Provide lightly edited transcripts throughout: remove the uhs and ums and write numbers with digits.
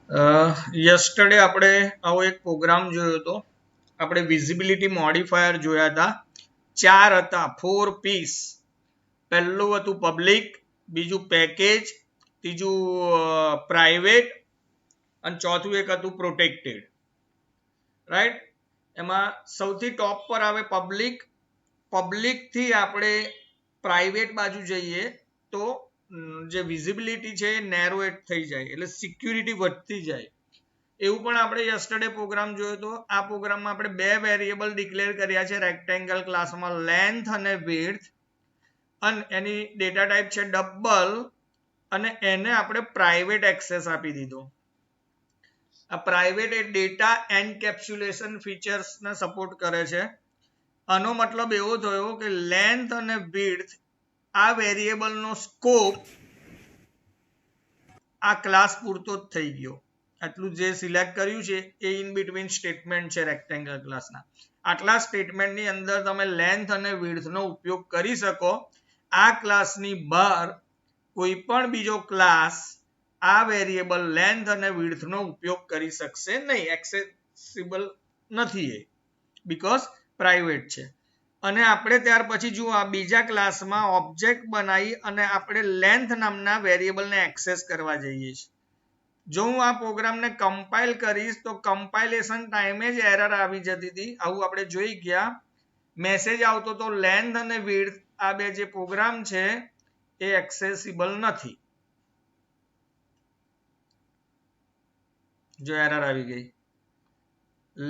Yesterday આપણે આવો એક પ્રોગ્રામ જોયો હતો. આપણે વિઝિબિલિટી મોડિફાયર જોયા હતા. 4 હતા, 4 પીસ. પહેલું હતું પબ્લિક, બીજું પેકેજ, ત્રીજું પ્રાઇવેટ અને ચોથું એક હતું પ્રોટેક્ટેડ. રાઈટ. એમાં સૌથી ટોપ પર આવે પબ્લિક. પબ્લિક થી આપણે પ્રાઇવેટ બાજુ જઈએ તો જે વિઝિબિલિટી છે એ નેરોએટ થઈ જાય, એટલે સિક્યુરિટી વધતી જાય. એવું પણ આપણે યસ્ટરડે પ્રોગ્રામ જોયો હતો. આ પ્રોગ્રામમાં આપણે બે વેરિયેબલ ડિક્લેર કર્યા છે રેક્ટેંગલ ક્લાસમાં, લેન્થ અને વિડ્થ, અને એની ડેટા ટાઈપ છે ડબલ, અને એને આપણે પ્રાઇવેટ એક્સેસ આપી દીધો. આ પ્રાઇવેટ એ ડેટા એન્કેપ્સ્યુલેશન ફીચર્સને સપોર્ટ કરે છે. આનો મતલબ એવો થયો કે લેન્થ અને વિડ્થ આ વેરિયેબલનો સ્કોપ આ ક્લાસ પૂરતો જ થઈ ગયો. આટલું જે સિલેક્ટ કર્યું છે એ ઇન બિટવીન સ્ટેટમેન્ટ છે રેક્ટેંગલ ક્લાસના. આટલા સ્ટેટમેન્ટની અંદર તમે લેન્થ અને વિડ્થનો ઉપયોગ કરી શકો. આ ક્લાસની બહાર કોઈ પણ બીજો ક્લાસ આ વેરિયેબલ લેન્થ અને વિડ્થનો ઉપયોગ કરી શકશે નહીં. એક્સેસિબલ નથી એ, બીકોઝ પ્રાઇવેટ છે. અને આપણે ત્યાર પછી જુઓ આ બીજા ક્લાસમાં ઓબ્જેક્ટ બનાવી અને આપણે લેન્થ નામના વેરિયેબલને એક્સેસ કરવા જઈએ છીએ. જો હું આ પ્રોગ્રામને કમ્પાઇલ કરીશ તો કમ્પાઇલેશન ટાઈમે જ એરર આવી જતી હતી. આવું આપણે જોઈ ગયા. મેસેજ આવતો તો લેન્થ અને વિડ્થ આ બે જે પ્રોગ્રામ છે એ એક્સેસિબલ નથી. જો એરર આવી ગઈ,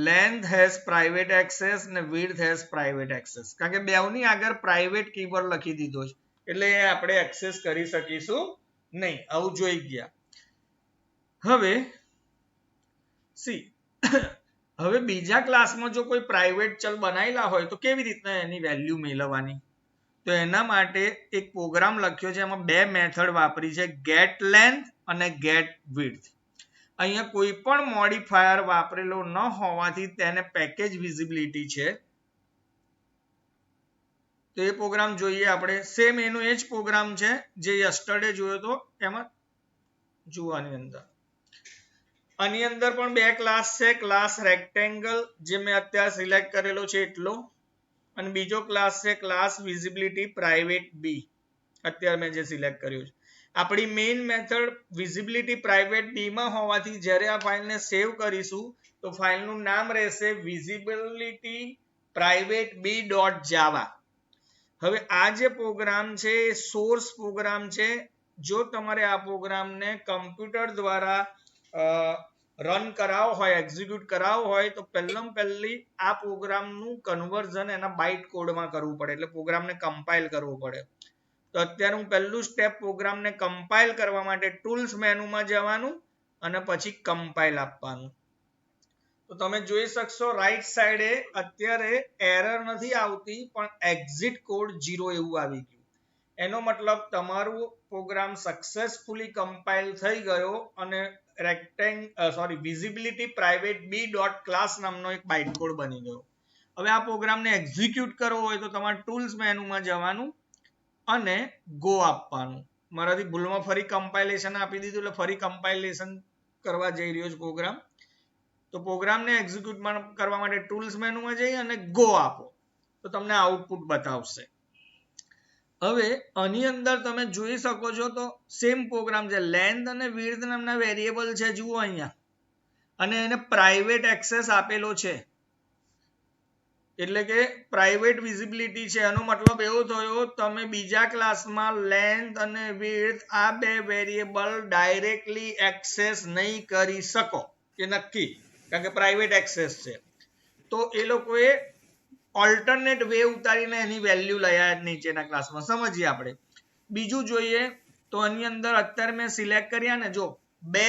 લેન્થ હેઝ પ્રાઇવેટ એક્સેસ ને વિડ્થ હેઝ પ્રાઇવેટ એક્સેસ, કારણ કે બેવની આગળ પ્રાઇવેટ કીવર્ડ લખી દીધો છે, એટલે આપણે એક્સેસ કરી શકીશું નહીં. આવું જોઈ ગયા. હવે હવે બીજા ક્લાસમાં જો કોઈ પ્રાઇવેટ ચલ બનાવેલા હોય તો કેવી રીતના એની વેલ્યુ મેળવવાની? તો એના માટે એક પ્રોગ્રામ લખ્યો છે. એમાં બે મેથડ વાપરી છે, ગેટ લેન્થ અને ગેટ વિડ્થ. અહીંયા કોઈ પણ મોડિફાયર વાપરેલો ન હોવાથી તેને પેકેજ વિઝિબિલિટી છે. તો એ પ્રોગ્રામ જોઈએ આપણે. સેમ એનો એ જ પ્રોગ્રામ છે જે યસ્ટરડે જોયો હતો. એમાં જોવાની અંદર આની અંદર પણ બે ક્લાસ છે, ક્લાસ રેક્ટેંગલ જે મેં અત્યારે સિલેક્ટ કરેલો છે એટલો, અને બીજો ક્લાસ છે ક્લાસ વિઝિબિલિટી પ્રાઇવેટ બી, અત્યારે મેં જે સિલેક્ટ કર્યું છે. આપણી મેઇન મેથડ વિઝિબિલિટી પ્રાઇવેટ બી માં હોવાથી જ્યારે આ ફાઇલને સેવ કરીશું તો ફાઇલનું નામ રહેશે વિઝિબિલિટી પ્રાઇવેટ બી ડોટ જાવા. હવે આ જે પ્રોગ્રામ છે એ સોર્સ પ્રોગ્રામ છે. જો તમારે આ પ્રોગ્રામને કમ્પ્યુટર દ્વારા રન કરાવો હોય, એક્ઝિક્યુટ કરાવો હોય તો પહેલી આ પ્રોગ્રામનું કન્વર્ઝન એના બાઇટ કોડમાં કરવું પડે, એટલે પ્રોગ્રામને કમ્પાઇલ કરવો પડે. તો અત્યારે હું પહેલું સ્ટેપ પ્રોગ્રામને કમ્પાઇલ કરવા માટે ટૂલ્સ મેનુમાં જવાનું અને પછી કમ્પાઇલ આપવાનું. તો તમે જોઈ શકશો રાઈટ સાઈડે અત્યારે એરર નથી આવતી, પણ એક્ઝિટ કોડ 0 એવું આવી ગયું. એનો મતલબ તમારું પ્રોગ્રામ સક્સેસફુલી કમ્પાઇલ થઈ ગયો અને visibility private B dot class નામનો એક બાઇટ કોડ બની ગયો. હવે આ પ્રોગ્રામને એક્ઝિક્યુટ કરવો હોય તો તમારે ટૂલ્સ મેનુમાં જવાનું અને ગો આપવાનું. મારાથી ભૂલમાં ફરી કમ્પાઇલેશન આપી દીધું એટલે ફરી કમ્પાઇલેશન કરવા જઈ રહ્યો છે પ્રોગ્રામ. તો પ્રોગ્રામને એક્ઝિક્યુટ કરવા માટે ટૂલ્સ મેનુમાં જઈ અને ગો આપો તો તમને આઉટપુટ બતાવશે. હવે આની અંદર તમે જોઈ શકો છો તો સેમ પ્રોગ્રામ છે. લેન્થ અને વિડ્થ નામના વેરિયેબલ છે, જુઓ અહીંયા, અને એને પ્રાઇવેટ એક્સેસ આપેલો છે, એટલે કે પ્રાઇવેટ વિઝિબિલિટી છે. એનો મતલબ એવો થયો તમે બીજા ક્લાસમાં લેન્થ અને વિડ્થ આ બે વેરિયેબલ ડાયરેક્ટલી એક્સેસ નહીં કરી શકો, કે નક્કી, કારણ કે પ્રાઇવેટ એક્સેસ છે. તો એ લોકોએ ઓલ્ટરનેટ વે ઉતારીને એની વેલ્યુ લઈ આવ્યા નીચેના ક્લાસમાં. સમજીએ આપણે. બીજું જોઈએ તો આની અંદર અત્યારે મેં સિલેક્ટ કર્યા ને, જો બે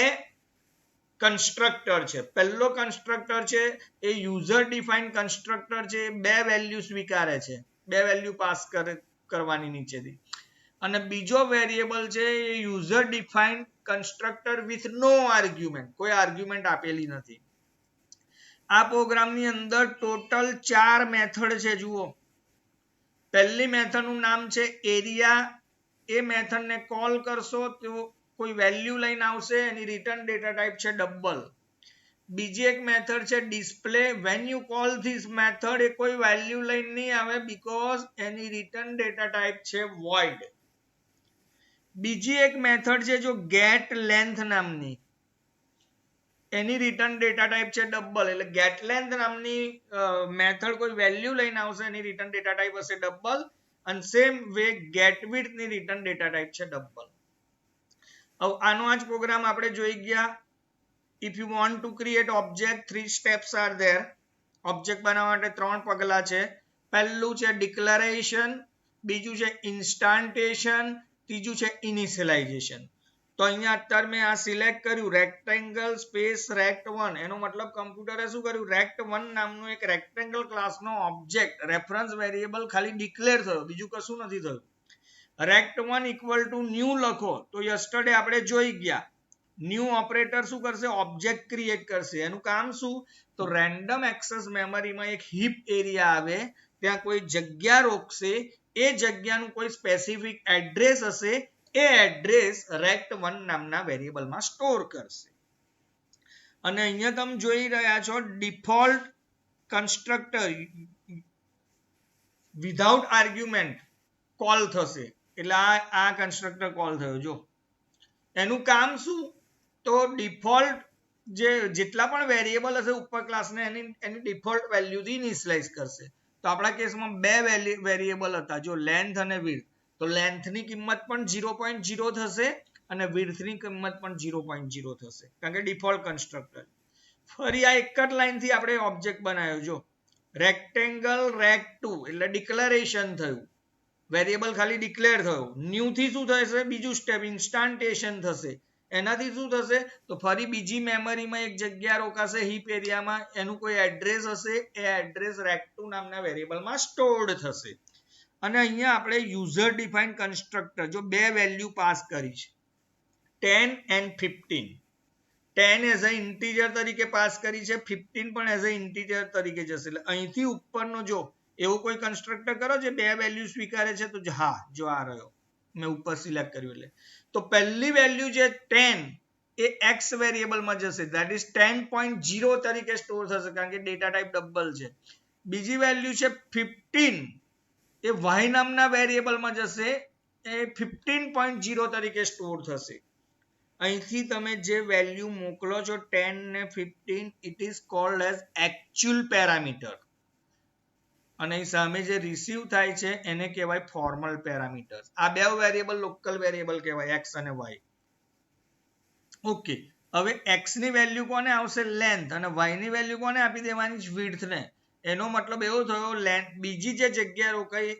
કન્સ્ટ્રક્ટર છે. પહેલો કન્સ્ટ્રક્ટર છે એ યુઝર ડિફાઇન કન્સ્ટ્રક્ટર છે, બે વેલ્યુ સ્વીકારે છે, બે વેલ્યુ પાસ કરવાની નીચેથી. અને બીજો વેરિયેબલ છે એ user define constructor with no argument, કોઈ આર્ગ્યુમેન્ટ આપેલી નથી. આ પ્રોગ્રામની અંદર ટોટલ 4 મેથડ છે, જુઓ. પહેલી મેથડનું નામ છે એરિયા. એ મેથડને કોલ કરશો તો કોઈ વેલ્યુ લઈને આવશે એની રિટર્ન ડેટા ટાઈપ છે ડબલ. બીજી એક મેથડ છે display. When you call this method એ કોઈ વેલ્યુ લઈને નહીં આવે બીકોઝ એની રિટર્ન ડેટા ટાઈપ છે void. બીજી એક મેથડ છે જો get length નામની, એની રિટર્ન ડેટા ટાઈપ છે ડબલ. એટલે get length નામની મેથડ કોઈ વેલ્યુ લઈને આવશે એની રિટર્ન ડેટા ટાઈપ હશે ડબલ. અને સેમ વે get width ની રિટર્ન ડેટા ટાઈપ છે ડબલ. હવે આનો આ જ પ્રોગ્રામ આપણે જોઈ ગયા. if you want to create object 3 steps are there. Object બનાવવા માટે 3 પગલા છે. પહેલું છે ડિક્લેરેશન, બીજું છે ઇન્સ્ટાન્ટેશન, ત્રીજું છે ઇનિશિયલાઇઝેશન. તો અહીંયા અત્યારે મેં આ સિલેક્ટ કર્યું રેક્ટેંગલ સ્પેસ rect1. એનો મતલબ કમ્પ્યુટરે શું કર્યું, rect1 નામનું એક રેક્ટેંગલ ક્લાસનો ઓબ્જેક્ટ રેફરન્સ વેરિયેબલ ખાલી ડિક્લેર થયો, બીજું કશું નથી થયું. rect1 ઇક્વલ ટુ ન્યૂ લખો તો યસ્ટરડે આપણે જોઈ ગયા ન્યૂ ઓપરેટર શું કરશે, ઓબ્જેક્ટ ક્રિએટ કરશે. એનું કામ શું, તો રેન્ડમ એક્સેસ મેમરીમાં એક હીપ એરિયા આવે, ત્યાં કોઈ જગ્યા રોકશે, એ જગ્યાનું કોઈ સ્પેસિફિક એડ્રેસ હશે, એ એડ્રેસ rect1 નામના વેરિયેબલમાં સ્ટોર કરશે. અને અહીંયા તમે જોઈ રહ્યા છો default constructor without argument call થશે. એટલે આ કન્સ્ટ્રક્ટર કોલ થયો. જો એનું કામ શું, તો ડિફોલ્ટ જેટલા પણ વેરિયેબલ હશે ઉપર ક્લાસને એની ડિફોલ્ટ વેલ્યુથી ઇનિશિયલાઇઝ કરશે. તો આપણા કેસમાં બે વેરિયેબલ હતા જો લેન્થ અને વિડ્થ. તો લેન્થની કિંમત પણ 0.0 થશે અને વિડ્થની કિંમત પણ 0.0 થશે કારણ કે ડિફોલ્ટ કન્સ્ટ્રક્ટર. ફરી આ એક જ લાઈનથી આપણે ઓબ્જેક્ટ બનાવ્યો. જો રેક્ટેંગલ rect2 એટલે ડિક્લેરેશન થયું, વેરિયેબલ ખાલી ડિક્લેર થયો. ન્યૂ થી શું થશે, બીજું સ્ટેપ ઇન્સ્ટાન્ટેશન થશે. એનાથી શું થશે, તો ફરી બીજી મેમરીમાં એક જગ્યા રોકાશે હીપ એરિયામાં, એનું કોઈ એડ્રેસ હશે, એ એડ્રેસ rect2 નામના વેરિયેબલમાં સ્ટોર્ડ થશે. અને અહીંયા આપણે યુઝર ડિફાઇન્ડ કન્સ્ટ્રક્ટર જો બે વેલ્યુ પાસ કરી છે 10 and 15. 10 એઝ અ ઇન્ટીજર તરીકે પાસ કરી છે, 15 પણ એઝ અ ઇન્ટીજર તરીકે જશે. એટલે અહીંથી ઉપરનો જો એવો કોઈ કન્સ્ટ્રક્ટર કરો જે બે વેલ્યુ સ્વીકારે છે, તો હા જો આ રહ્યો મેં ઉપર સિલેક્ટ કર્યું. એટલે તો પહેલી વેલ્યુ જે 10 એ x વેરિયેબલમાં જશે, ધેટ ઇઝ 10.0 તરીકે સ્ટોર થશે કારણ કે ડેટા ટાઈપ ડબલ છે. બીજી વેલ્યુ છે 15 એ y નામના વેરિયેબલમાં જશે, એ 15.0 તરીકે સ્ટોર થશે. અહીંથી તમે જે વેલ્યુ મોકલો છો 10 ને 15 it is called as actual parameter. અને સામે જે રિસીવ થાય છે એને કહેવાય ફોર્મલ પેરામીટર્સ. આ બે વેરિયેબલ લોકલ વેરિયેબલ કહેવાય x અને y. ઓકે, હવે x ની વેલ્યુ કોને આવશે, લેન્થ, અને y ની વેલ્યુ કોને આપી દેવાની છે, વિડ્થ ને. એનો મતલબ એવો થયો લેન્થ બીજી જે જગ્યા રોકાઈ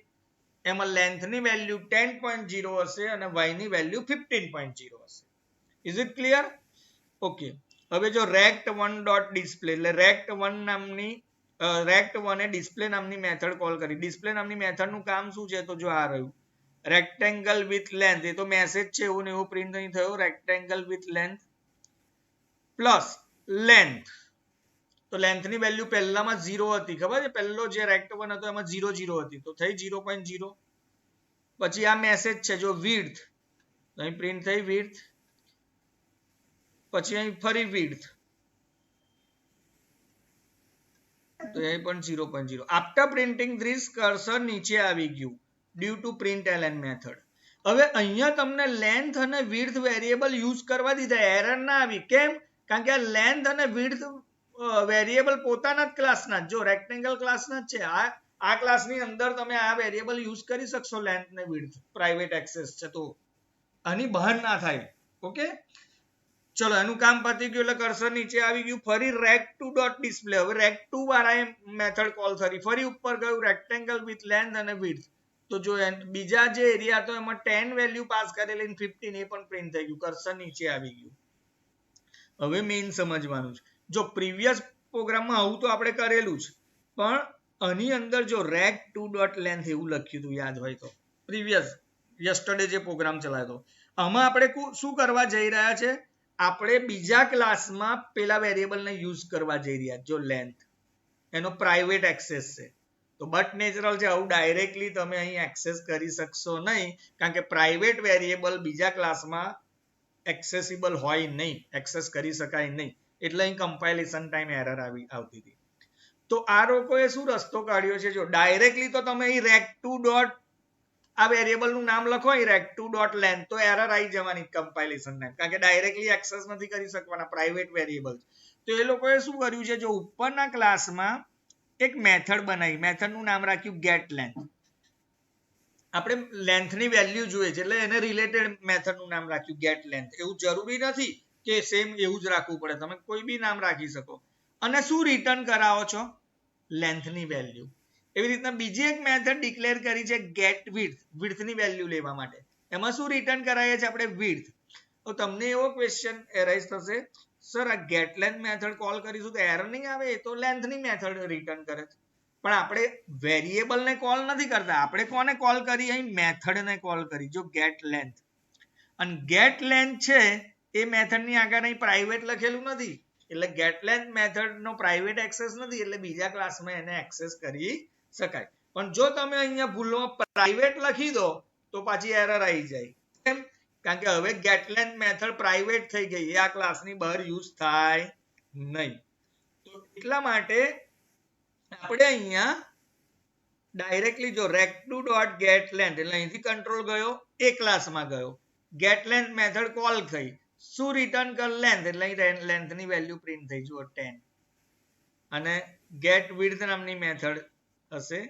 એમાં લેન્થની વેલ્યુ 10.0 હશે અને y ની વેલ્યુ 15.0 હશે. Is it clear? ઓકે, હવે જો rect1.display એટલે rect1 નામની rect1 એ ડિસ્પ્લે નામની મેથડ કોલ કરી. ડિસ્પ્લે નામની મેથડનું કામ શું છે, તો જો આ રહ્યું રેક્ટેંગલ વિથ લેન્થ, એ તો મેસેજ છે એવું ને એવું પ્રિન્ટ નહીં થયો. Rectangle with length plus length. તો લેન્થની વેલ્યુ પહેલામાં 0 હતી, ખબર છે, પહેલો જે rect1 હતો એમાં 0 હતી, તો થઈ 0.0. પછી આ મેસેજ છે જો વિડ્થ, અહીં પ્રિન્ટ થઈ વિડ્થ, પછી અહીં ફરી વિડ્થ, તો અહીં પણ 0.0. આફ્ટર પ્રિન્ટિંગ ધીસ કર્સર નીચે આવી ગયું ડ્યુ ટુ println મેથડ. હવે અહીંયા તમને લેન્થ અને વિડ્થ વેરિયેબલ યુઝ કરવા દીધા, એરર ના આવી. કેમ? કારણ કે આ લેન્થ અને વિડ્થ વેરિયેબલ પોતાના જ ક્લાસના, જો રેક્ટેંગલ ક્લાસના જ છે. આ ક્લાસની અંદર તમે આ વેરિયેબલ યુઝ કરી શકશો લેન્થ ને વિડ્થ, પ્રાઇવેટ એક્સેસ છે તો આની બહાર ના થાય. ઓકે, ચલો એનું કામ પતી ગયું એટલે કર્સર નીચે આવી ગયું. ફરી rect2.display, હવે rect2 વાળા મેથડ કોલ કરી, ફરી ઉપર ગયું રેક્ટેંગલ વિથ લેન્થ અને વિડ્થ. તો જો બીજા જે એરિયા હતો એમાં 10 વેલ્યુ પાસ કરેલી 15 એ પણ પ્રિન્ટ થઈ ગયું, કર્સર નીચે આવી ગયું. હવે મેઇન સમજવાનું છે, જો પ્રીવિયસ પ્રોગ્રામમાં આવું તો આપણે કરેલું છે, પણ આની અંદર જો rect2.length એવું લખ્યું હતું યાદ હોય તો, પ્રીવિયસ યસ્ટરડે જે પ્રોગ્રામ ચલાવ્યો હતો, આમાં આપણે શું કરવા જઈ રહ્યા છે, આપણે બીજા ક્લાસમાં પેલા વેરિયેબલને યુઝ કરવા જઈ રહ્યા. જો લેન્થ એનો પ્રાઇવેટ એક્સેસ છે, તો બટ નેચરલ છે આવું ડાયરેક્ટલી તમે અહીં એક્સેસ કરી શકશો નહીં, કારણ કે પ્રાઇવેટ વેરિયેબલ બીજા ક્લાસમાં એક્સેસિબલ હોય નહીં, એક્સેસ કરી શકાય નહીં, એટલે અહીં કમ્પાઇલેશન ટાઈમ એરર આવતી હતી. તો આ લોકોએ શું રસ્તો કાઢ્યો છે, જો ડાયરેક્ટલી તો તમે અહીં rect2 ડોટ આ વેરિયેબલ નું નામ લખો અહીં rect2 ડોટ લેન્થ, તો એરર આવી જવાની કમ્પાઇલેશન ટાઈમ, કારણ કે ડાયરેક્ટલી એક્સેસ નથી કરી શકવાના પ્રાઇવેટ વેરિયેબલ. તો એ લોકોએ શું કર્યું છે, જો ઉપરના ક્લાસમાં એક મેથડ બનાવી, મેથડ નું નામ રાખ્યું ગેટ લેન્થ. આપણે લેન્થની વેલ્યુ જોઈએ છે એટલે એને રિલેટેડ મેથડ નું નામ રાખ્યું ગેટ લેન્થ. એવું જરૂરી નથી કે સેમ એવું જ રાખવું પડે, તમે કોઈ બી નામ રાખી શકો. અને શું રિટર્ન કરાવો છો, લેન્થની વેલ્યુ. એવી રીતના બીજી એક મેથડ ડિક્લેર કરી છે ગેટ વિડ્થ, વિડ્થની વેલ્યુ લેવા માટે. એમાં શું રિટર્ન કરાવીએ છીએ આપણે, વિડ્થ. તો તમને એવો ક્વેશ્ચન એરાઇઝ થશે, સર આ ગેટ લેન્થ મેથડ કોલ કરીશું તો એરર નહીં આવે, એ તો લેન્થની મેથડ રિટર્ન કરે છે. પણ આપણે વેરિયેબલને કોલ નથી કરતા, આપણે કોને કોલ કરી, અહીં મેથડને કોલ કરી, જો ગેટ લેન્થ. અને ગેટ લેન્થ છે એ મેથડની આગળ અહીં પ્રાઇવેટ લખેલું નથી, એટલે ગેટ લેન્થ મેથડનો પ્રાઇવેટ એક્સેસ નથી, એટલે બીજા ક્લાસમાં એને એક્સેસ કરી શકાય. પણ જો તમે અહીંયા ભૂલમાં પ્રાઇવેટ લખી દો તો પાછી એરર આવી જાય. કેમ? કારણ કે હવે ગેટ લેન્થ મેથડ પ્રાઇવેટ થઈ ગઈ, એ આ ક્લાસની બહાર યુઝ થાય નહીં. તો એટલા માટે આપણે અહીંયા ડાયરેક્ટલી જો rect2 ડોટ ગેટ લેન્થ, એટલે અહીંથી કંટ્રોલ ગયો એ ક્લાસમાં ગયો, ગેટ લેન્થ મેથડ કોલ થઈ, શું રિટર્ન કર, લેન્થ, એટલે અહીં લેન્થની વેલ્યુ પ્રિન્ટ થઈ, જુઓ 10. અને ગેટ વિડ્થ નામની મેથડ હશે,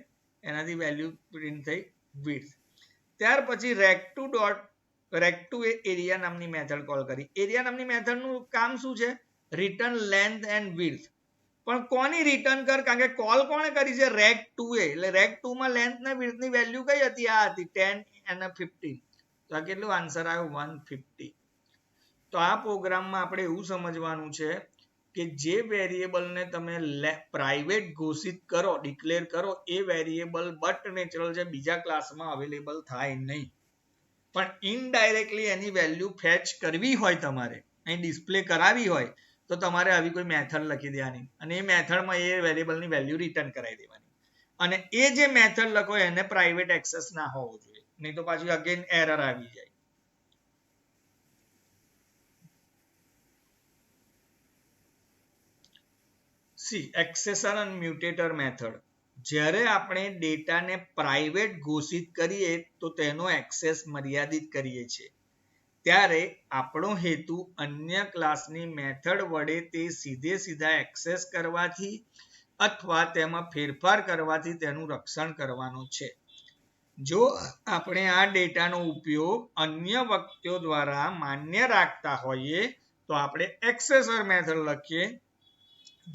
એનાથી વેલ્યુ પ્રિન્ટ થઈ વિડ્થ. ત્યાર પછી rect2 એ એરિયા નામની મેથડ કોલ કરી. એરિયા નામની મેથડનું કામ શું છે, રિટર્ન લેન્થ એન્ડ વિડ્થ. પણ કોની રિટર્ન કર, કારણ કે કોલ કોણે કરી છે, rect2 એ. એટલે rect2 માં લેન્થ ને વિડ્થ ની વેલ્યુ કઈ હતી, આ હતી 10 અને 15. તો આ કેટલું આન્સર આવ્યો, 150. તો આ પ્રોગ્રામમાં આપણે એવું સમજવાનું છે કે જે વેરિયેબલને તમે પ્રાઇવેટ ઘોષિત કરો, ડિક્લેર કરો, એ વેરિયેબલ બટ નેચરલ છે, બીજા ક્લાસમાં અવેલેબલ થાય નહીં. પણ ઇનડાયરેક્ટલી એની વેલ્યુ ફેચ કરવી હોય, તમારે અહીં ડિસ્પ્લે કરાવી હોય, તો તમારે આવી કોઈ મેથડ લખી દેવાની, અને એ મેથડમાં એ વેરિયેબલની વેલ્યુ રિટર્ન કરાવી દેવાની. અને એ જે મેથડ લખો એને પ્રાઇવેટ એક્સેસ ના હોવો જોઈએ, નહીં તો પાછી અગેન એરર આવી જાય. સી એક્સેસર અને મ્યુટેટર મેથડ. જ્યારે આપણે ડેટાને પ્રાઇવેટ ઘોષિત કરીએ તો તેનો એક્સેસ મર્યાદિત કરીએ છીએ, ત્યારે આપણો હેતુ અન્ય ક્લાસની મેથડ વડે તે સીધા એક્સેસ કરવાથી અથવા તેમાં ફેરફાર કરવાથી તેનું રક્ષણ કરવાનો છે. જો આપણે આ ડેટાનો ઉપયોગ અન્ય વ્યક્તિઓ દ્વારા માન્ય રાખતા હોઈએ તો આપણે એક્સેસર મેથડ લખીએ.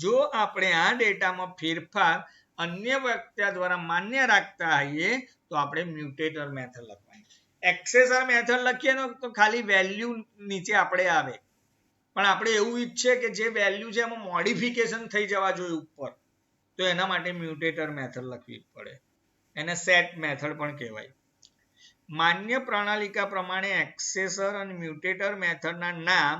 જો આપણે આ ડેટામાં ફેરફાર અન્ય વ્યક્તિ દ્વારા માન્ય રાખતા હોઈએ તો આપણે મ્યુટેટર મેથડ લખવાની. એક્સેસર મેથડ લખીએ તો ખાલી વેલ્યુ નીચે આપણે આવે, પણ આપણે એવું ઈચ્છીએ કે જે વેલ્યુ છે એમાં મોડિફિકેશન થઈ જવા જોઈએ ઉપર, તો એના માટે મ્યુટેટર મેથડ લખવી પડે. એને સેટ મેથડ પણ કહેવાય. માન્ય પ્રણાલિકા પ્રમાણે એક્સેસર અને મ્યુટેટર મેથડના નામ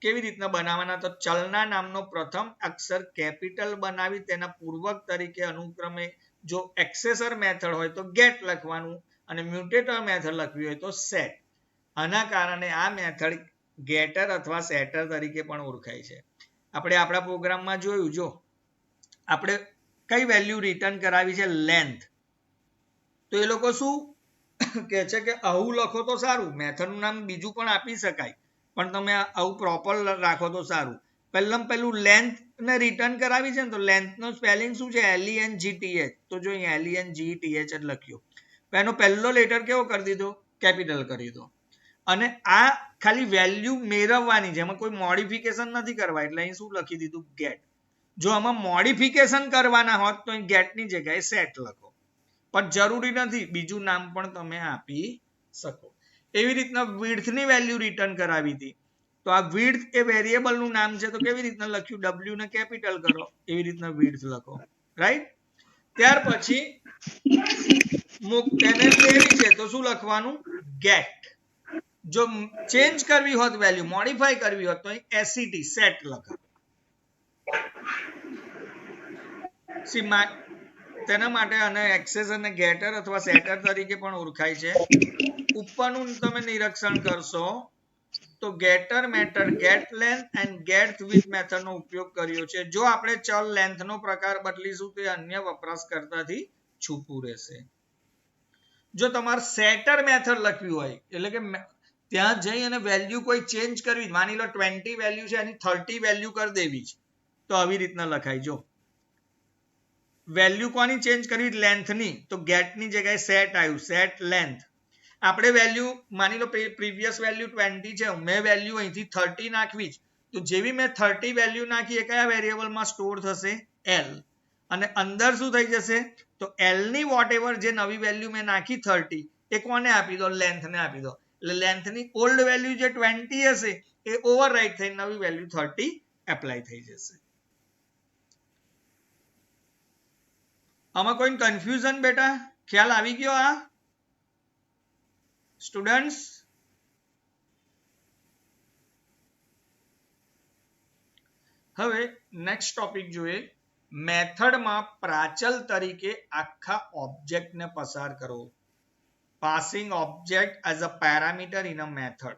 કેવી રીતના બનાવવાના, તો ચલના નામનો પ્રથમ અક્ષર કેપિટલ બનાવી તેના પૂર્વક તરીકે અનુક્રમે જો એક્સેસર મેથડ હોય તો ગેટ લખવાનું, અને મ્યુટેટર મેથડ લખવી હોય તો સેટ. આના કારણે આ મેથડ ગેટર અથવા સેટર તરીકે પણ ઓળખાય છે. આપણે આપણા પ્રોગ્રામમાં જોયું, જો આપણે કઈ વેલ્યુ રિટર્ન કરાવી છે, લેન્થ. તો એ લોકો શું કહે છે કે આવું લખો તો સારું, મેથડનું નામ બીજું પણ આપી શકાય, પણ તમે આવું પ્રોપર રાખો તો સારું. પહેલું લેન્થ ને રિટર્ન કરાવી છે ને, તો લેન્થ નો સ્પેલિંગ શું છે, LENGTH. તો જો અહીંયા LENGTH જ લખ્યો, એનો પહેલો લેટર કેવો કરી દીધો, કેપિટલ કરી દો. અને આ ખાલી વેલ્યુ મેળવવાની છે, એમાં કોઈ મોડિફિકેશન નથી કરવા, એટલે અહીં શું લખી દીધું, ગેટ. જો આમાં મોડિફિકેશન કરવાના હોત તો અહીં ગેટની જગ્યાએ સેટ લખો, પણ જરૂરી નથી, બીજું નામ પણ તમે આપી શકો. એવી રીતના વિડ્થની વેલ્યુ રિટર્ન કરાવી હતી, તો આ વિડ્થ એ વેરિયેબલનું નામ છે, તો કેવી રીતના લખ્યું, W ને કેપિટલ કરો, એવી રીતના વિડ્થ લખો, રાઈટ. ત્યાર પછી તેને લેવી છે તો શું લખવાનું, ગેટ. જો ચેન્જ કરવી હોત વેલ્યુ, મોડિફાઈ કરવી હોત તો SET સેટ લખો. તેના માટે અને એક્સેસર ને ગેટર અથવા સેટર તરીકે પણ ઓળખાય છે. ઉપરનું તમે નિરીક્ષણ કરશો તો getter method get length and get width મેથડનો ઉપયોગ કર્યો છે. જો આપણે ચલ length નો પ્રકાર બદલીશું તો અન્ય વપરાશકર્તાથી છૂપું રહેશે. જો તમારે setter મેથડ લખ્યું હોય એટલે કે ત્યાં જઈ અને વેલ્યુ કોઈ ચેન્જ કરવી, માની લો 20 વેલ્યુ છે એની 30 વેલ્યુ કરી દેવી છે, તો આવી રીતના લખાય. જો વેલ્યુ કોની ચેન્જ કરવી, લેન્થ ની, તો ગેટ ની જગ્યાએ સેટ આવ્યું, સેટ લેન્થ. આપણે વેલ્યુ માની લો પ્રીવિયસ વેલ્યુ 20 છે, મેં વેલ્યુ અહીંથી 30 નાખવી છે, તો જેવી મેં 30 વેલ્યુ નાખી એ કયા વેરિયેબલમાં સ્ટોર થશે, એલ, અને અંદર શું થઈ જશે, તો એલ ની વોટએવર જે નવી વેલ્યુ મેં નાખી 30 એ કોને આપી દો, લેન્થ ને આપી દો. એટલે લેન્થ ની ઓલ્ડ વેલ્યુ જે 20 હશે એ ઓવરરાઈટ થઈ નવી વેલ્યુ 30 એપ્લાય થઈ જશે. આમાં કોઈ કન્ફ્યુઝન બેટા, ખ્યાલ આવી ગયો આ સ્ટુડન્ટ્સ? હવે નેક્સ્ટ ટોપિક જોઈએ. મેથડમાં પ્રાચલ તરીકે આખા ઓબ્જેક્ટને પસાર કરો. Passing object as a parameter in a method.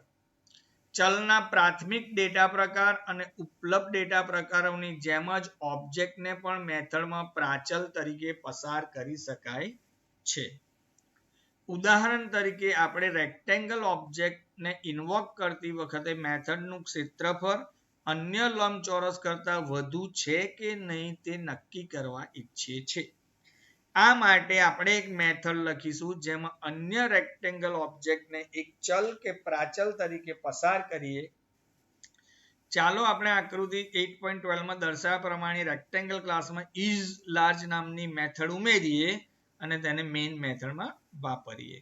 ચલના પ્રાથમિક ડેટા પ્રકાર અને ઉપલબ્ધ ડેટા પ્રકારોની જેમ જ ઓબ્જેક્ટને પણ મેથડમાં પ્રાચલ તરીકે પસાર કરી શકાય છે. ઉદાહરણ તરીકે આપણે રેક્ટેંગલ ઓબ્જેક્ટને ઇન્વોક કરતી વખતે મેથડનું ક્ષેત્રફળ અન્ય લંબચોરસ કરતા વધુ છે કે નહીં તે નક્કી કરવા ઈચ્છીએ છીએ. આ માટે આપણે એક મેથડ લખીશું જેમાં અન્ય રેક્ટેંગલ ઓબ્જેક્ટને એક ચલ કે પ્રાચલ તરીકે પસાર કરીએ. ચાલો આપણે આકૃતિ 8.12 માં દર્શાવ્યા પ્રમાણે રેક્ટેંગલ ક્લાસમાં ઇઝ લાર્જ નામની મેથડ ઉમેરીએ અને તેને મેઇન મેથડમાં વાપરીએ.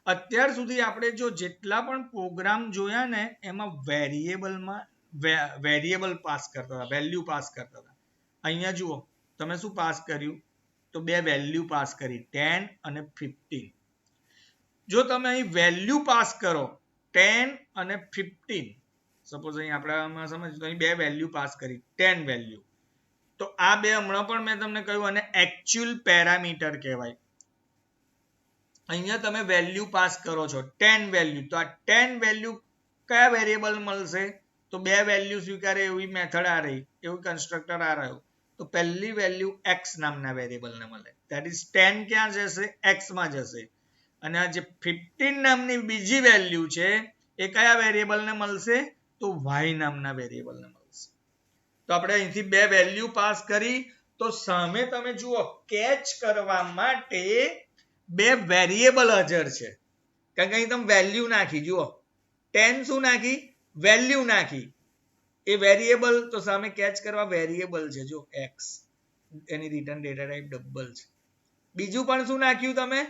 અત્યાર સુધી આપણે જો જેટલા પણ પ્રોગ્રામ જોયા ને એમાં વેરિયેબલ પાસ કરતા હતા, વેલ્યુ પાસ કરતા હતા. અહીંયા જુઓ તમે શું પાસ કર્યું, તો બે વેલ્યુ પાસ કરી 10 અને 15. જો તમે અહીં વેલ્યુ પાસ કરો 10 અને 15, સપોઝ અહીં આપણે સમજ તો અહીં બે વેલ્યુ પાસ કરી 10 વેલ્યુ, તો આ બે હમણાં પણ મેં તમને કહ્યું અને એકચ્યુઅલ પેરામીટર કહેવાય. અહીંયા તમે વેલ્યુ પાસ કરો છો 10 વેલ્યુ, તો આ 10 વેલ્યુ કયા વેરિયેબલ મળશે, તો બે વેલ્યુ સ્વીકારે એવી મેથડ આ રહી, એવું કન્સ્ટ્રક્ટર આ રહ્યું. તો પહેલી વેલ્યુ x નામના વેરિયેબલને મળે, ધેટ ઇઝ 10 ક્યાં જશે, x માં જશે. અને આ જે 15 નામની બીજી વેલ્યુ છે એ કયા વેરિયેબલને મળશે, તો y નામના વેરિયેબલને મળશે. તો આપણે અહીંથી બે વેલ્યુ પાસ કરી, તો સામે તમે જુઓ કેચ કરવા માટે બે વેરિયેબલ હાજર છે, કારણ કે અહીં તમે વેલ્યુ નાખી, જુઓ 10 શું નાખી, વેલ્યુ નાખી, એ વેરિયેબલ, તો સામે કેચ કરવા વેરિયેબલ છે, જો x, એની રિટર્ન ડેટા ટાઈપ ડબલ છે. બીજું પણ શું નાખ્યું તમે,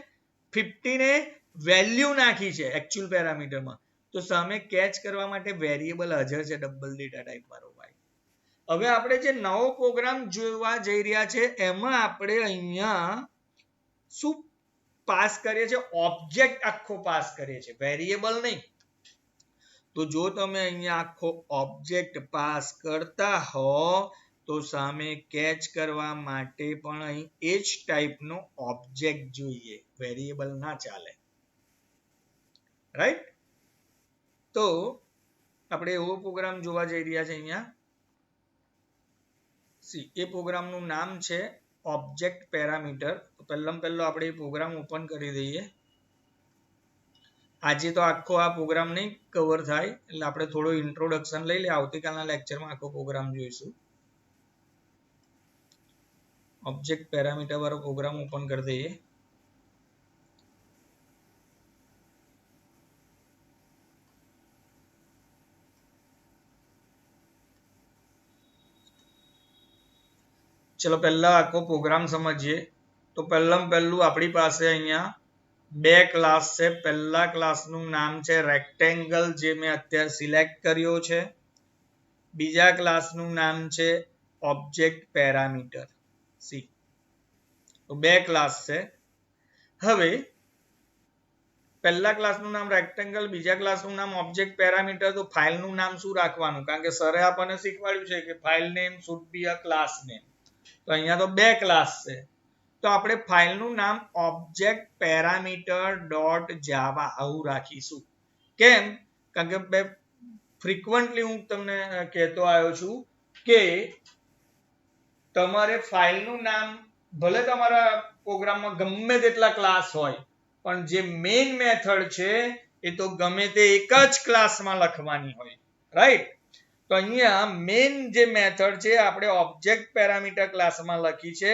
15 એ વેલ્યુ નાખી છે એકચ્યુઅલ પેરામીટરમાં, તો સામે કેચ કરવા માટે વેરિયેબલ હાજર છે ડબલ ડેટા ટાઈપ વાળો y. હવે આપણે જે નવો પ્રોગ્રામ જોવા જઈ રહ્યા છે એમાં આપણે અહીંયા શું પાસ કરીએ છીએ, ઓબ્જેક્ટ આખો પાસ કરીએ છીએ, વેરિયેબલ નહીં. તો જો તમે અહીંયા આખો ઓબ્જેક્ટ પાસ કરતા હો તો સામે કેચ કરવા માટે પણ અહીં એ જ ટાઈપનો ઓબ્જેક્ટ જોઈએ, વેરિયેબલ ના ચાલે, રાઈટ? તો આપણે એવો પ્રોગ્રામ જોવા જઈ રહ્યા છે અહીંયા. એ પ્રોગ્રામનું નામ છે ઓબ્જેક્ટ પેરામીટર. તો પહેલો આપણે એ પ્રોગ્રામ ઓપન કરી દઈએ. આજે તો આખો આ પ્રોગ્રામ નહીં કવર થાય એટલે આપણે થોડો ઇન્ટ્રોડક્શન લઈ લે, આવતીકાલના લેક્ચરમાં આખો પ્રોગ્રામ જોઈશું. ઓબ્જેક્ટ પેરામીટર વાળો પ્રોગ્રામ ઓપન કરી દઈએ. ચલો પહેલા આખો પ્રોગ્રામ સમજીએ. તો પહેલું આપણી પાસે અહીંયા બે ક્લાસ છે. પહેલા ક્લાસનું નામ છે રેક્ટેંગલ, જે મેં અત્યારે સિલેક્ટ કર્યો છે. બીજા ક્લાસનું નામ છે ઓબ્જેક્ટ પેરામીટર સી. તો બે ક્લાસ છે. હવે પહેલા ક્લાસનું નામ રેક્ટેંગલ, બીજા ક્લાસનું નામ ઓબ્જેક્ટ પેરામીટર. તો ફાઇલનું નામ શું રાખવાનું, કારણ કે સરે આપણને શીખવાડ્યું છે કે file name should be a class name. તો અહીંયા તો બે ક્લાસ છે, તો આપણે ફાઇલનું નામ ઓબ્જેક્ટ પેરામીટર ડોટ જાવા આવું રાખીશું. કેમ, કારણ કે ફ્રીક્વન્ટલી હું તમને કહેતો આવ્યો છું કે તમારે ફાઇલનું નામ ભલે તમારા પ્રોગ્રામમાં ગમે તેટલા ક્લાસ હોય પણ જે મેઇન મેથડ છે એ તો ગમે તે એક જ ક્લાસમાં લખવાની હોય, રાઈટ? તો અહીંયા મેઇન જે મેથડ છે આપણે ઓબ્જેક્ટ પેરામીટર ક્લાસમાં લખી છે.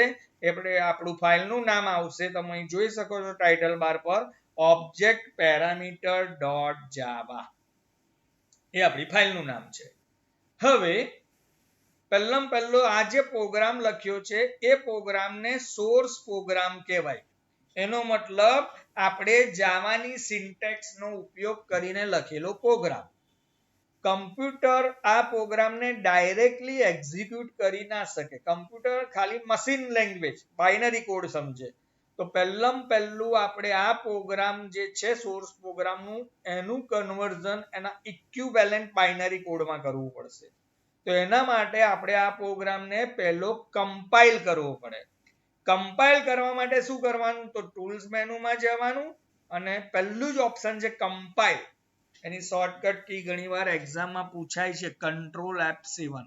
એટલે આપણું ફાઇલનું નામ આવશે, તમે અહીં જોઈ શકો છો ટાઇટલ બાર પર, ઓબ્જેક્ટ પેરામીટર ડોટ જાવા. એ આપણી ફાઇલનું નામ છે. હવે પહેલો આ જે પ્રોગ્રામ લખ્યો છે એ પ્રોગ્રામને સોર્સ પ્રોગ્રામ કહેવાય. એનો મતલબ આપણે જાવાની સિન્ટેક્સનો ઉપયોગ કરીને લખેલો પ્રોગ્રામ. કમ્પ્યુટર આ પ્રોગ્રામને ડાયરેક્ટલી એક્ઝિક્યુટ કરી ના શકે. કમ્પ્યુટર ખાલી મશીન લેંગ્વેજ બાઇનરી કોડ સમજે. તો પહેલું આપણે આ પ્રોગ્રામ જે છે સોર્સ પ્રોગ્રામનું એનું કન્વર્ઝન એના ઇક્વિવેલન્ટ બાઇનરી કોડમાં કરવું પડશે. તો એના માટે આપણે આ પ્રોગ્રામને પહેલો કમ્પાઇલ કરવો પડે. કમ્પાઇલ કરવા માટે શું કરવાનું? તો ટૂલ્સ મેનુમાં જવાનું અને પહેલું જ ઓપ્શન છે કમ્પાઇલ. એની શોર્ટકટ કી ઘણીવાર એક્ઝામમાં પૂછાય છે, કંટ્રોલ F7.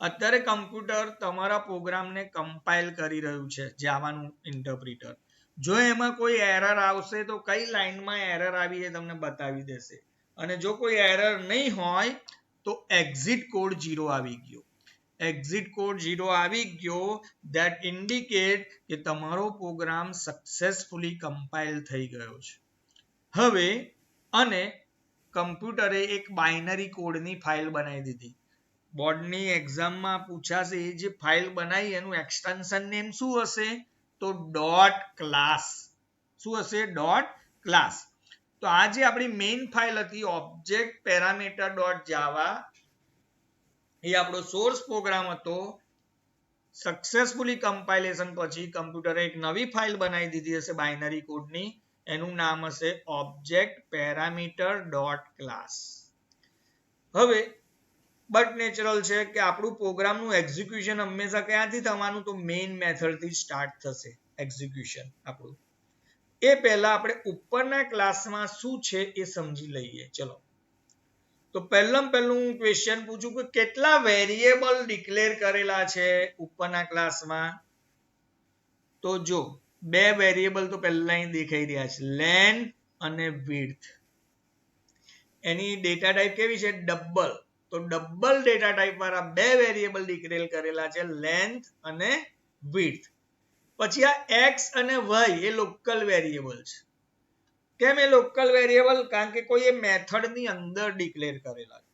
અત્યારે કમ્પ્યુટર તમારા પ્રોગ્રામને કમ્પાઇલ કરી રહ્યું છે જાવાનું ઇન્ટરપ્રિટર. જો એમાં કોઈ એરર આવશે તો કઈ લાઈનમાં એરર આવી એ તમને બતાવી દેશે. અને જો કોઈ એરર નહીં હોય તો એક્ઝિટ કોડ 0 આવી ગયો. એક્ઝિટ કોડ 0 આવી ગયો ધેટ ઇન્ડિકેટ કે તમારો પ્રોગ્રામ સક્સેસફુલી કમ્પાઇલ થઈ ગયો છે. હવે અને કમ્પ્યુટરે એક બાઇનરી કોડની ફાઇલ બનાવી દીધી. બોર્ડની એક્ઝામમાં પૂછાશે એ જે ફાઇલ બનાવી એનું એક્સટેન્શન નેમ શું હશે? તો ડોટ ક્લાસ. શું હશે? Dot class. તો આ જે આપણી મેઇન ફાઇલ હતી ઓબ્જેક્ટ પેરામીટર ડોટ જાવા, એ આપણો સોર્સ પ્રોગ્રામ હતો. સક્સેસફુલી કમ્પાઇલેશન પછી કમ્પ્યુટરે એક નવી ફાઇલ બનાવી દીધી હશે બાઇનરી કોડની. એનું નામ હશે ઓબ્જેક્ટ પેરામીટર ડોટ ક્લાસ. હવે બટ નેચરલ છે કે આપણું પ્રોગ્રામનું એક્ઝિક્યુશન હંમેશા ક્યાંથી થવાનું? તો મેઇન મેથડથી સ્ટાર્ટ થશે એક્ઝિક્યુશન આપણું. એ પહેલા આપણે ઉપરના ક્લાસમાં શું છે એ સમજી લઈએ. ચલો, તો પહેલું હું ક્વેશ્ચન પૂછું કે કેટલા વેરિયેબલ ડિક્લેર કરેલા છે ઉપરના ક્લાસમાં? તો જો બે વેરિયેબલ તો પહેલા અહીં દેખાઈ રહ્યા છે, લેન્થ અને વિડ્થ. એની ડેટા ટાઈપ કેવી છે? ડબલ. તો ડબલ ડેટા ટાઈપ વાળા બે વેરિયેબલ ડિક્લેર કરેલા છે, લેન્થ અને વિડ્થ. પછી આ એક્સ અને વાય એ લોકલ વેરિયેબલ છે. કેમ એ લોકલ વેરિયેબલ? કારણ કે કોઈ મેથડની અંદર ડિક્લેર કરેલા છે.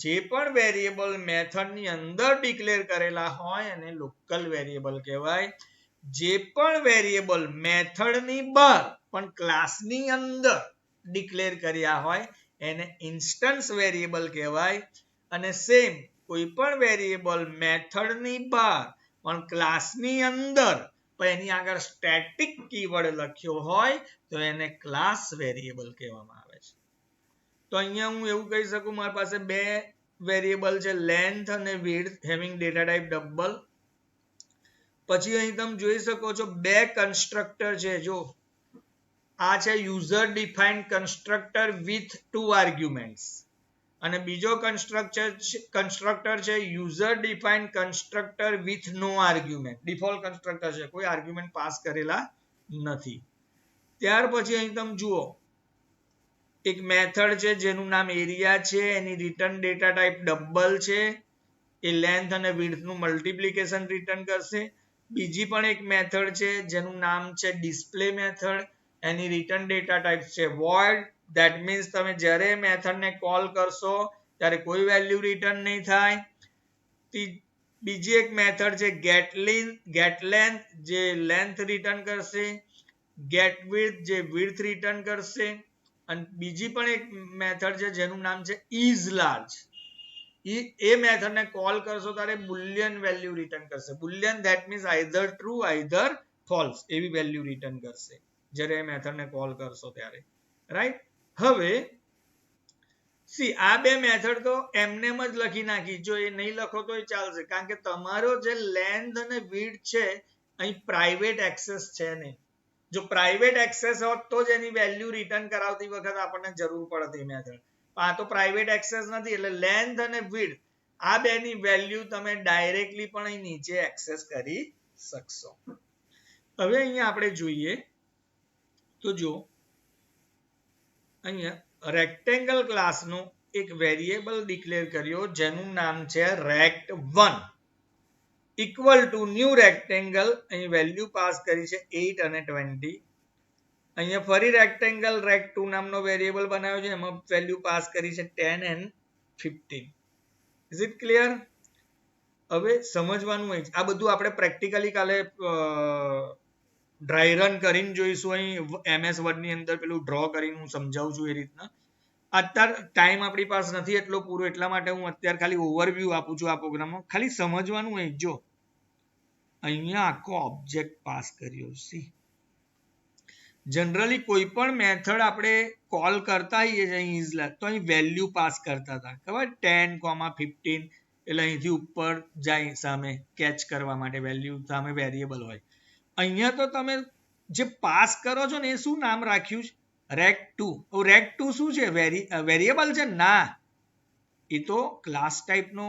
જે પણ વેરિયેબલ મેથડની અંદર ડિક્લેર કરેલા હોય એને લોકલ વેરિયેબલ કહેવાય. જે પણ વેરિયેબલ મેથડની બહાર પણ ક્લાસની અંદર ડિક્લેર કર્યા હોય એને ઇન્સ્ટન્સ વેરિયેબલ કહેવાય. અને સેમ કોઈ પણ વેરિયેબલ મેથડની બહાર પણ ક્લાસની અંદર પણ એની આગળ સ્ટેટિક કીવર્ડ લખ્યો હોય તો એને ક્લાસ વેરિયેબલ કહેવામાં આવે છે. તો અહીંયા હું એવું કહી શકું મારી પાસે બે વેરિયેબલ છે, લેન્થ અને width, having data type double. પછી અહીં તમે જોઈ શકો છો બે કન્સ્ટ્રક્ટર છે. જો આ છે user defined constructor with 2 arguments અને બીજો કન્સ્ટ્રક્ટર છે user defined constructor with no argument. Default constructor છે, કોઈ આર્ગ્યુમેન્ટ પાસ કરેલા નથી. ત્યાર પછી અહીં તમે જુઓ એક મેથડ છે જેનું નામ એરિયા છે, એની રિટર્ન ડેટા ટાઈપ ડબલ છે. એ લેન્થ અને વિડ્થ નું મલ્ટિપ્લિકેશન રિટર્ન કરશે. બીજી પણ એક મેથડ છે જેનું નામ છે ડિસ્પ્લે મેથડ, એની રિટર્ન ડેટા ટાઈપ છે void. ધેટ મીન્સ તમે જ્યારે મેથડને કોલ કરશો ત્યારે કોઈ વેલ્યુ રિટર્ન નહીં થાય. બીજી એક મેથડ છે get length જે લેન્થ રિટર્ન કરશે, get width જે width રિટર્ન કરશે. અને બીજી પણ એક મેથડ છે જેનું નામ છે is large. એ મેથડને કોલ કરશો ત્યારે બુલિયન વેલ્યુ રિટર્ન કરશે. Boolean that means either true either false એવી વેલ્યુ રિટર્ન કરશે જ્યારે એ મેથડને કોલ કરશો ત્યારે, રાઈટ? હવે આ બે મેથડ તો એમનેમ જ લખી નાખી. જો એ નહીં લખો તો એ ચાલશે, કારણ કે તમારો જે લેન્થ અને વિડ્થ છે અહીં પ્રાઇવેટ એક્સેસ છે નહીં. જો પ્રાઇવેટ એક્સેસ હોત તો જ એની વેલ્યુ રિટર્ન કરાવતી વખત આપણને જરૂર પડતી મેથડ. આ તો પ્રાઇવેટ એક્સેસ નથી એટલે લેન્થ અને વિડ્થ આ બેની વેલ્યુ તમે ડાયરેક્ટલી પણ અહીં નીચે એક્સેસ કરી શકશો. હવે અહીંયા આપણે જોઈએ તો જો અહીંયા રેક્ટેંગલ ક્લાસનો એક વેરિયેબલ ડિક્લેર કર્યો જેનું નામ છે rect1 equal to new rectangle. અહીં વેલ્યુ પાસ કરી છે 8 અને 20. અહીંયા ફરી રેક્ટેંગલ rect2 નામનો વેરિયેબલ બનાવ્યો છે એમાં વેલ્યુ પાસ કરી છે 10 and 15. Is it clear? હવે સમજવાનું હોય આ બધું આપણે પ્રેક્ટિકલી કાલે ડ્રાય રન કરીને જોઈશું. અહીં MS વર્ડ ની અંદર પેલું ડ્રો કરીને હું સમજાવું છું એ રીતના. અત્યારે ટાઈમ આપણી પાસે નથી એટલો પૂરો એટલા માટે હું અત્યારે ખાલી ઓવરવ્યૂ આપું છું આ પ્રોગ્રામમાં. ખાલી સમજવાનું હોય જો અહીંયા આખો ઓબ્જેક્ટ પાસ કર્યો છે. જનરલી કોઈ પણ મેથડ આપણે કોલ કરતા હોઈએ છીએ તો અહીં વેલ્યુ પાસ કરતા હતા ખબર 10, 15 એટલે અહીંથી ઉપર જાય સામે કેચ કરવા માટે વેલ્યુ સામે વેરિયેબલ હોય. અહીંયા તો તમે જે પાસ કરો છો ને એ શું નામ રાખ્યું છે? rect2. rect2 શું છે? વેરિયેબલ છે ના, એ તો ક્લાસ ટાઈપનો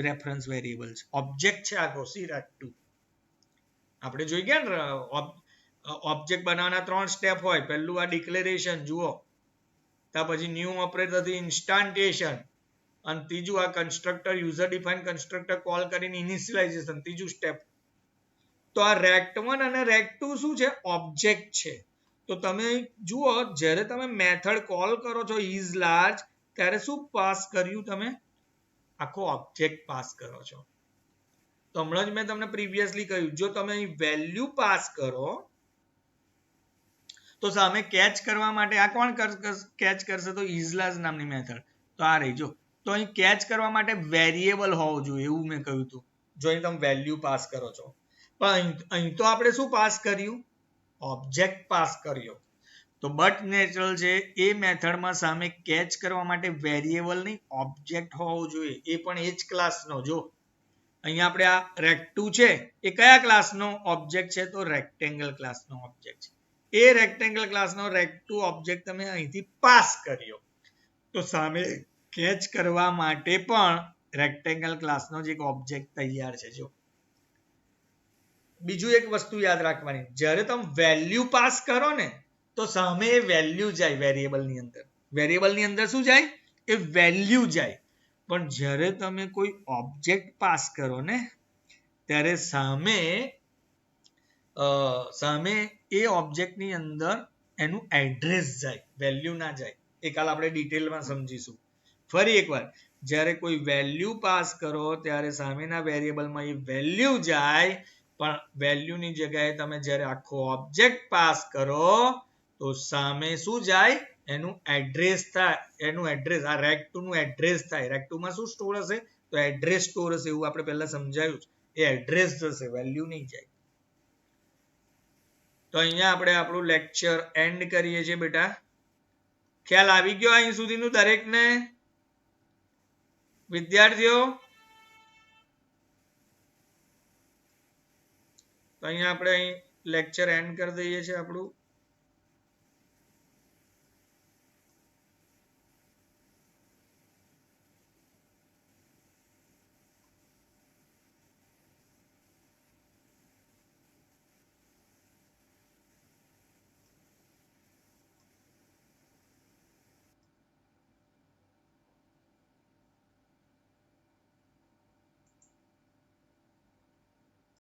રેફરન્સ વેરિયેબલ છે, ઓબ્જેક્ટ છે આખો. સી rect2 આપણે જોઈ ગયા ને ઓબ્જેક્ટ બનાવવાના 3 સ્ટેપ હોય. પહેલું આ ડિક્લેરેશન જુઓ, ત્યાર પછી ન્યૂ ઓપરેટરથી ઇન્સ્ટાન્ટિએશન, અને ત્રીજું આ constructor user define constructor call કરીને ઇનિશિયલાઇઝેશન, ત્રીજું સ્ટેપ. તો આ rect1 અને rect2 શું છે? ઓબ્જેક્ટ છે. તો તમે જુઓ જ્યારે તમે મેથડ કોલ કરો છો ઇઝ લાર્જ ત્યારે શું પાસ કર્યું? તમે આખો ઓબ્જેક્ટ પાસ કરો છો. તો હમણાં જ મેં તમને પ્રીવિયસલી કહ્યું જો તમે અહીં વેલ્યુ પાસ કરો તો સામે કેચ કરવા માટે આ કોણ કેચ કરશે? તો ઇઝ લાર્જ નામની મેથડ. તો આ રહી જો. તો અહીં કેચ કરવા માટે વેરિયેબલ હોવું જોઈએ એવું મેં કહ્યું હતું. જો અહીં તમે વેલ્યુ પાસ કરો છો પણ અહીં તો આપણે શું પાસ કર્યું? ઓબ્જેક્ટ પાસ કર્યો. તો બટ નેચરલ છે એ મેથડમાં સામે કેચ કરવા માટે વેરિયેબલ નહીં ઓબ્જેક્ટ હોવો જોઈએ, એ પણ એ જ ક્લાસનો. જો અહીંયા આપણે આ rect2 છે એ કયા ક્લાસનો ઓબ્જેક્ટ છે? તો રેક્ટેંગલ ક્લાસનો ઓબ્જેક્ટ છે. એ રેક્ટેંગલ ક્લાસનો rect2 ઓબ્જેક્ટ તમે અહીંથી પાસ કર્યો તો સામે કેચ કરવા માટે પણ રેક્ટેંગલ ક્લાસનો જ એક ઓબ્જેક્ટ તૈયાર છે. જો બીજું એક વસ્તુ યાદ રાખવાની, જ્યારે તમે વેલ્યુ પાસ કરો ને તો સામે એ વેલ્યુ જાય વેરિયેબલની અંદર. વેરિયેબલની અંદર શું જાય? એ વેલ્યુ જાય. પણ જ્યારે તમે કોઈ ઓબ્જેક્ટ પાસ કરો ને ત્યારે સામે એ ઓબ્જેક્ટની અંદર એનું એડ્રેસ જાય, વેલ્યુ ના જાય. એ કાલ આપણે ડિટેલમાં સમજીશું. ફરી એકવાર, જ્યારે કોઈ વેલ્યુ પાસ કરો ત્યારે સામેના વેરિયેબલમાં એ વેલ્યુ જાય, પણ વેલ્યુની જગ્યાએ તમે જ્યારે આખો ઓબ્જેક્ટ પાસ કરો તો સામે શું જાય? એનું એડ્રેસ થાય. એનું એડ્રેસ આ rect2 નું એડ્રેસ થાય. rect2 માં શું સ્ટોર હશે? તો એડ્રેસ સ્ટોર હશે. એવું આપણે પહેલા સમજાયું છે. એ એડ્રેસ જશે, વેલ્યુ નહીં જાય. તો અહીંયા આપણે આપણું લેક્ચર એન્ડ કરીએ છીએ બેટા. ખ્યાલ આવી ગયો અહીં સુધીનું દરેકને? વિદ્યાર્થીઓ તો અહીંયા આપણે અહીં લેક્ચર એન્ડ કરી દઈએ છીએ આપણું.